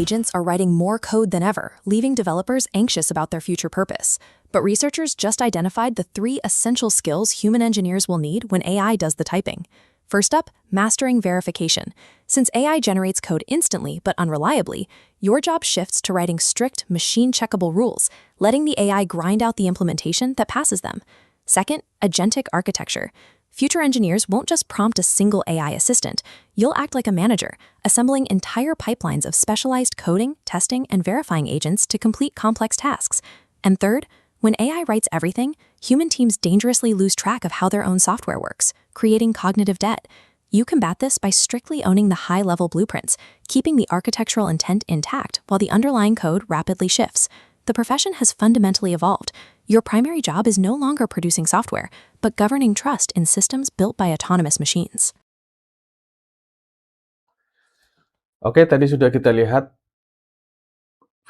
agents are writing more code than ever, leaving developers anxious about their future purpose. But researchers just identified the 3 essential skills human engineers will need when AI does the typing. First up, mastering verification. Since AI generates code instantly but unreliably, your job shifts to writing strict, machine-checkable rules, letting the AI grind out the implementation that passes them. Second, agentic architecture. Future engineers won't just prompt a single AI assistant. You'll act like a manager, assembling entire pipelines of specialized coding, testing, and verifying agents to complete complex tasks. And third, when AI writes everything, human teams dangerously lose track of how their own software works, creating cognitive debt. You combat this by strictly owning the high-level blueprints, keeping the architectural intent intact while the underlying code rapidly shifts. The profession has fundamentally evolved. Your primary job is no longer producing software, but governing trust in systems built by autonomous machines. Oke, tadi sudah kita lihat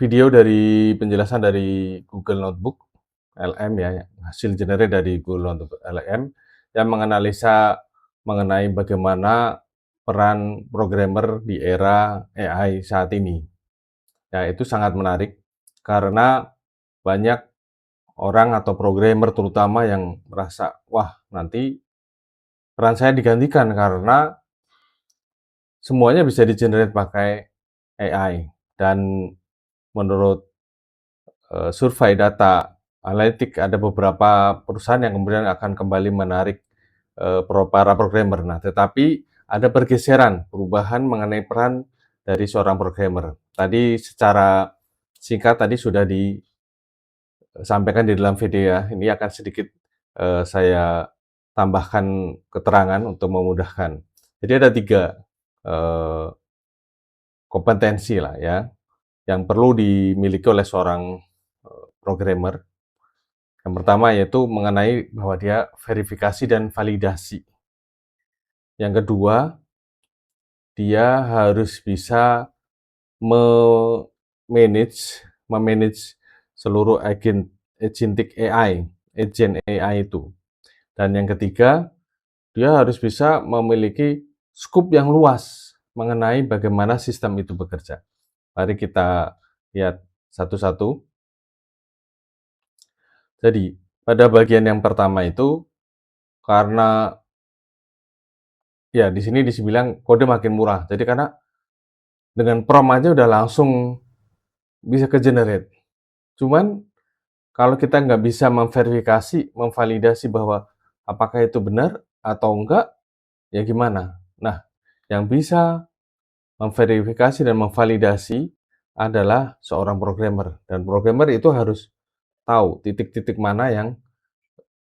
video dari penjelasan dari Google Notebook LM ya, hasil generate dari Google Notebook LM yang menganalisa mengenai bagaimana peran programmer di era AI saat ini. Ya, itu sangat menarik karena banyak orang atau programmer terutama yang merasa, wah nanti peran saya digantikan karena semuanya bisa di-generate pakai AI. Dan menurut survei data analitik ada beberapa perusahaan yang kemudian akan kembali menarik para programmer. Nah, tetapi ada pergeseran, perubahan mengenai peran dari seorang programmer. Tadi secara singkat tadi sudah disampaikan di dalam video ya. Ini akan sedikit saya tambahkan keterangan untuk memudahkan. Jadi ada 3 kompetensi lah ya yang perlu dimiliki oleh seorang programmer. Yang pertama yaitu mengenai bahwa dia verifikasi dan validasi. Yang kedua, dia harus bisa memanage seluruh agentic AI, agent AI itu. Dan yang ketiga, dia harus bisa memiliki scope yang luas mengenai bagaimana sistem itu bekerja. Mari kita lihat satu-satu. Jadi, pada bagian yang pertama itu, karena ya di sini dibilang kode makin murah. Jadi karena dengan prompt aja udah langsung bisa ke-generate. Cuman kalau kita nggak bisa memverifikasi, memvalidasi bahwa apakah itu benar atau enggak, ya gimana? Nah, yang bisa memverifikasi dan memvalidasi adalah seorang programmer. Dan programmer itu harus tahu titik-titik mana yang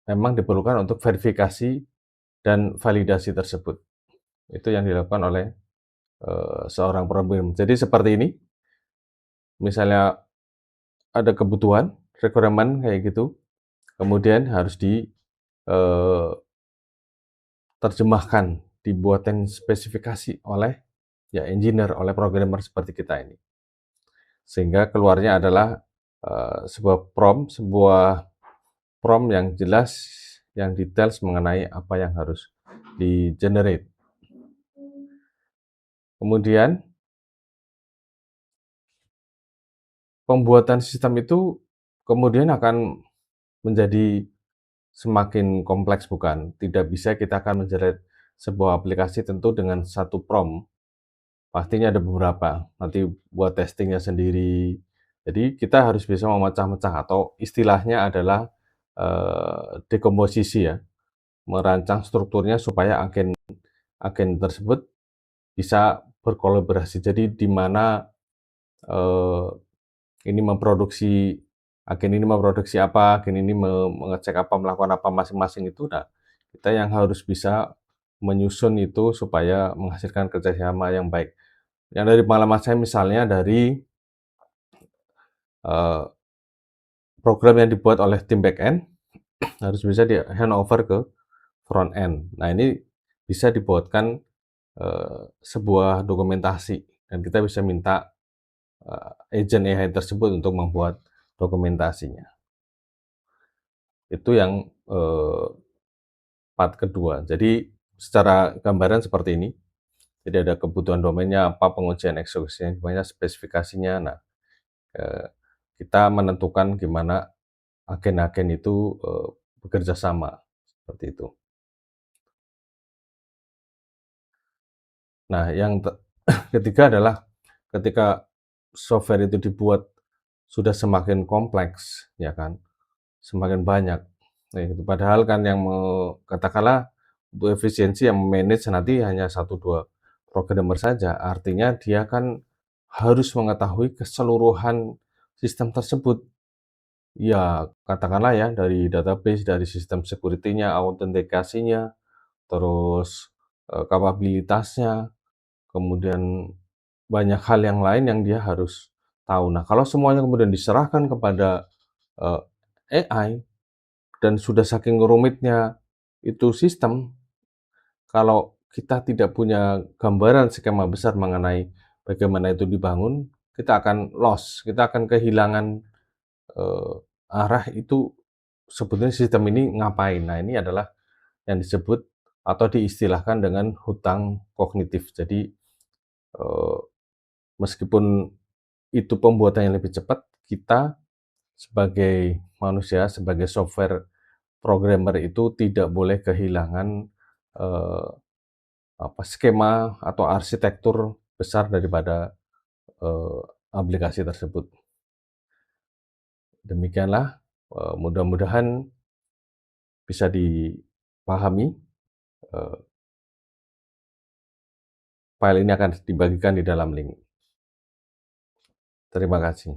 memang diperlukan untuk verifikasi dan validasi tersebut. Itu yang dilakukan oleh seorang programmer. Jadi seperti ini, misalnya ada kebutuhan, requirement kayak gitu, kemudian harus diterjemahkan, dibuatkan spesifikasi oleh ya engineer, oleh programmer seperti kita ini. Sehingga keluarnya adalah sebuah prompt yang jelas, yang details mengenai apa yang harus di-generate. Kemudian pembuatan sistem itu kemudian akan menjadi semakin kompleks, bukan? Tidak bisa kita akan menjerat sebuah aplikasi tentu dengan satu prompt. Pastinya ada beberapa, nanti buat testingnya sendiri. Jadi kita harus bisa memecah-mecah atau istilahnya adalah dekomposisi ya, merancang strukturnya supaya agen tersebut bisa berkolaborasi. Jadi di mana ini memproduksi agen ini memproduksi apa, agen ini mengecek apa, melakukan apa masing-masing itu. Nah, kita yang harus bisa menyusun itu supaya menghasilkan kerjasama yang baik. Yang dari pengalaman saya misalnya dari program yang dibuat oleh tim back-end harus bisa di handover ke front end. Nah, ini bisa dibuatkan sebuah dokumentasi dan kita bisa minta agent AI tersebut untuk membuat dokumentasinya. Itu yang part kedua. Jadi secara gambaran seperti ini. Jadi ada kebutuhan domainnya apa, pengujian eksekusinya gimana, spesifikasinya. Nah, eee, kita menentukan gimana agen-agen itu, bekerja sama, seperti itu. Nah, yang ketiga adalah ketika software itu dibuat sudah semakin kompleks, ya kan, semakin banyak. Nah, itu padahal kan yang katakanlah untuk efisiensi yang manage nanti hanya satu 2 programmer saja, artinya dia kan harus mengetahui keseluruhan sistem tersebut. Ya, katakanlah ya dari database, dari sistem security-nya, autentikasinya, terus, kapabilitasnya, kemudian banyak hal yang lain yang dia harus tahu. Nah, kalau semuanya kemudian diserahkan kepada, AI dan sudah saking rumitnya itu sistem, kalau kita tidak punya gambaran skema besar mengenai bagaimana itu dibangun, kita akan lost, kita akan kehilangan, eee, arah itu sebetulnya sistem ini ngapain. Nah, ini adalah yang disebut atau diistilahkan dengan hutang kognitif. Jadi, eee, meskipun itu pembuatannya lebih cepat, kita sebagai manusia, sebagai software programmer itu tidak boleh kehilangan, eee, skema atau arsitektur besar daripada, eee, aplikasi tersebut. Demikianlah, mudah-mudahan bisa dipahami, eee, file ini akan dibagikan di dalam link. Terima kasih.